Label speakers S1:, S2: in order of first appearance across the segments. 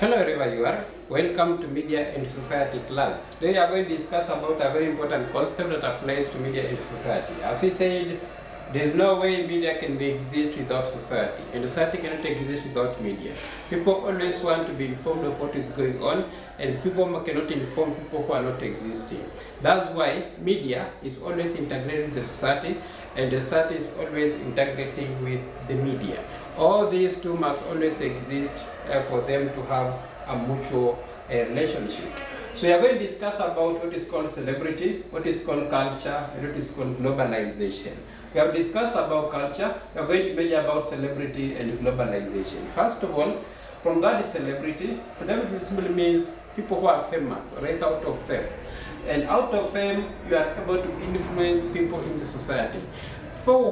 S1: Hello wherever you are, welcome to Media and Society class. Today we are going to discuss about a very important concept that applies to media and society. As we said, there is no way media can exist without society, and society cannot exist without media. People always want to be informed of what is going on, and people cannot inform people who are not existing. That's why media is always integrated with the society, and the society is always integrating with the media. All these two must always exist for them to have a mutual relationship. So we are going to discuss about what is called celebrity, what is called culture, and what is called globalization. We have discussed about culture, we are going to measure about celebrity and globalization. First of all, from that celebrity simply means people who are famous or else out of fame. And out of fame, you are able to influence people in the society. People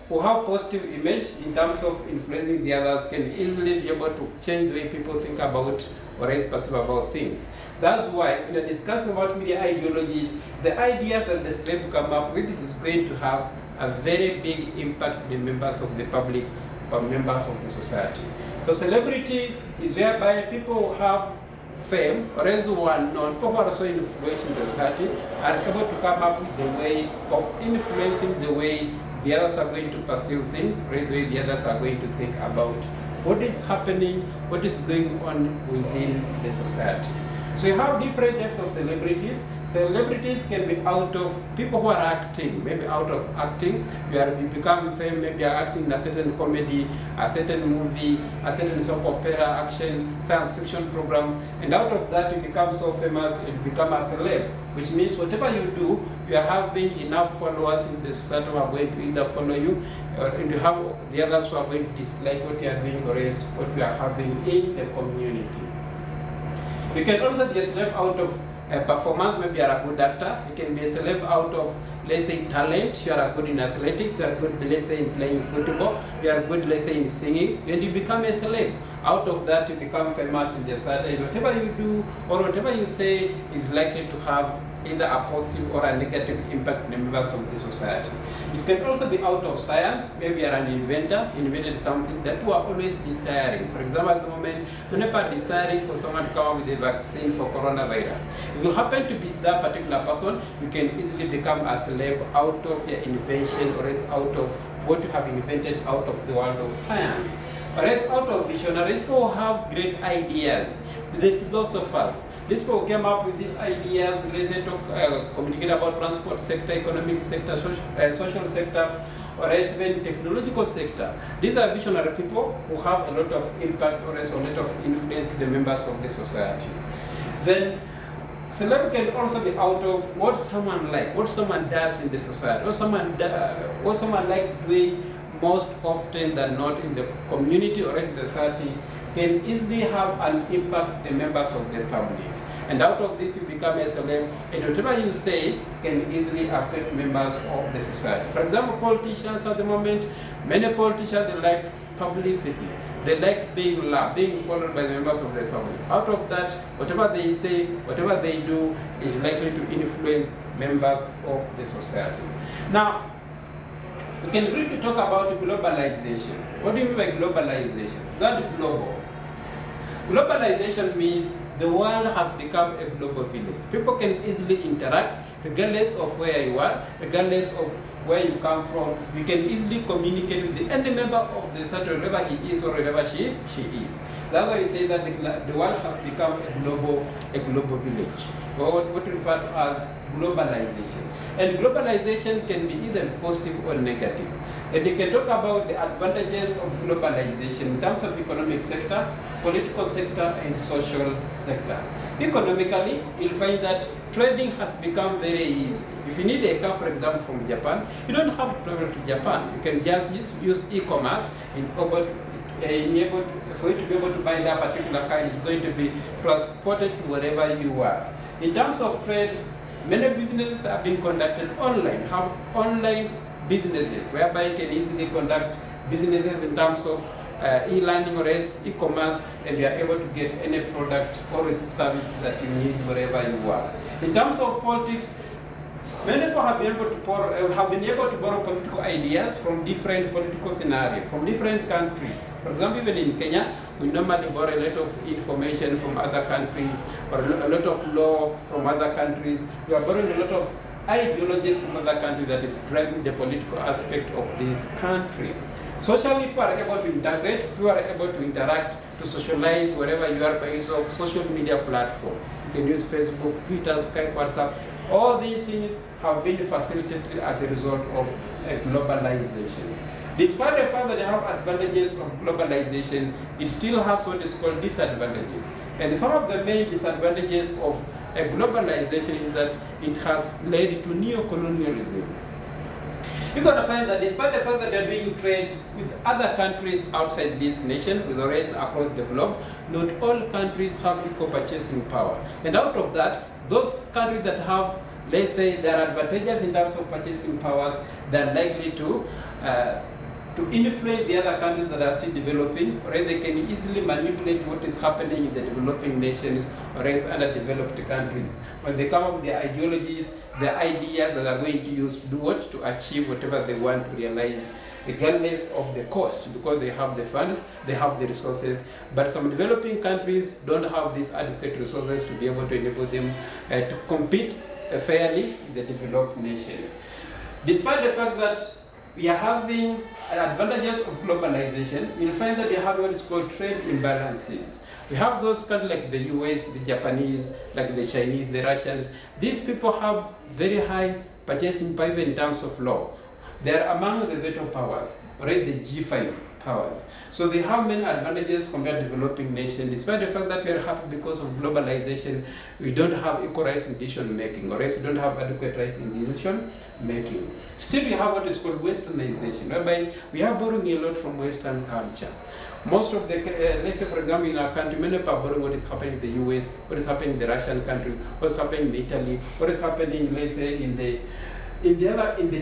S1: who have positive image in terms of influencing the others can easily be able to change the way people think about or else perceive about things. That's why in a discussion about media ideologies, the idea that the celeb come up with is going to have a very big impact on the members of the public or members of the society. So celebrity is whereby people who have fame or else who are known, people who are also influential in the society are able to come up with the way of influencing the way the others are going to perceive things, or the way the others are going to think about what is happening, what is going on within the society. So you have different types of celebrities. Celebrities can be out of people who are acting, maybe out of acting. You become famous, maybe you're acting in a certain comedy, a certain movie, a certain soap opera, action, science fiction program, and out of that you become so famous, you become a celeb, which means whatever you do, you are having enough followers in the society who are going to either follow you, and you have the others who are going to dislike what you are doing or else what you are having in the community. You can also be a celeb out of performance, maybe you are a good actor. You can be a celeb out of, let's say, talent. You are good in athletics, you are good, let's say, in playing football, you are good, let's say, in singing, and you become a celeb. Out of that, you become famous in the society. Whatever you do or whatever you say is likely to have either a positive or a negative impact on the members of the society. It can also be out of science. Maybe you are an inventor, invented something that people are always desiring. For example, at the moment, people are desiring for someone to come up with a vaccine for coronavirus. If you happen to be that particular person, you can easily become a celeb out of your invention or else out of what you have invented out of the world of science. Or else out of visionaries, people have great ideas. The philosophers, these people came up with these ideas, let's say, to communicate about transport sector, economic sector, social sector, or else even technological sector. These are visionary people who have a lot of impact or else a lot of influence to the members of the society. Then celeb can also be out of what someone like, what someone does in the society, what someone like doing most often than not in the community or in the society can easily have an impact on the members of the public. And out of this you become a celeb, and whatever you say can easily affect members of the society. For example, politicians at the moment, many politicians, they like publicity. They like being loved, being followed by the members of the public. Out of that, whatever they say, whatever they do is likely to influence members of the society. Now, we can briefly talk about globalization. What do you mean by globalization? That global. Globalization means the world has become a global village. People can easily interact regardless of where you are, regardless of where you come from. You can easily communicate with any member of the society, wherever he is or wherever she is. That's why we say that the world has become a global village, or what we refer to as globalization. And globalization can be either positive or negative. And we can talk about the advantages of globalization in terms of economic sector, political sector, and social sector. Economically, you'll find that trading has become very easy. If you need a car, for example, from Japan, you don't have to travel to Japan. You can just use e-commerce for you to be able to buy that particular car. It's going to be transported to wherever you are. In terms of trade, many businesses have been conducted online, have online businesses whereby you can easily conduct businesses in terms of e-learning or else e-commerce, and you are able to get any product or service that you need wherever you are. In terms of politics, Many people have been able to borrow political ideas from different political scenarios, from different countries. For example, even in Kenya, we normally borrow a lot of information from other countries, or a lot of law from other countries. We are borrowing a lot of ideologies from other countries that is driving the political aspect of this country. Socially, people are able to integrate, people are able to interact, to socialize wherever you are by use of social media platform. You can use Facebook, Twitter, Skype, WhatsApp. All these things have been facilitated as a result of globalization. Despite the fact that they have advantages of globalization, it still has what is called disadvantages. And some of the main disadvantages of globalization is that it has led to neo-colonialism. You're going to find that despite the fact that they're doing trade with other countries outside this nation, with the rates across the globe, not all countries have equal purchasing power. And out of that, those countries that have, let's say, their advantages in terms of purchasing powers, they're likely to influence the other countries that are still developing, or they can easily manipulate what is happening in the developing nations or else underdeveloped countries. When they come up with their ideologies, the ideas that they're going to use to do what? To achieve whatever they want to realize, regardless of the cost, because they have the funds, they have the resources. But some developing countries don't have these adequate resources to be able to enable them to compete fairly with the developed nations. Despite the fact that we are having advantages of globalization, you'll find that we have what is called trade imbalances. We have those countries like the US, the Japanese, like the Chinese, the Russians. These people have very high purchasing power in terms of law. They are among the veto powers, right? The G5 powers. So they have many advantages compared to developing nations, despite the fact that we are happy because of globalization, we don't have equal rights in decision making, or else we don't have adequate rights in decision making. Still, we have what is called westernization, whereby we are borrowing a lot from Western culture. Most of the, let's say for example in our country, many people are borrowing what is happening in the US, what is happening in the Russian country, what is happening in Italy, what is happening, let's say, in the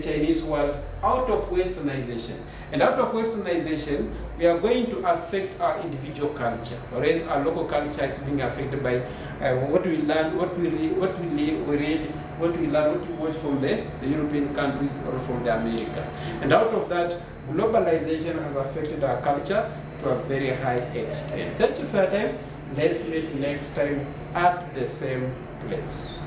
S1: Chinese world, out of westernization. And out of westernization, we are going to affect our individual culture, whereas our local culture is being affected by what we learn, what we read, what we learn, what we watch from the European countries or from the America. And out of that, globalization has affected our culture to a very high extent. Thank you for your time. Let's meet next time at the same place.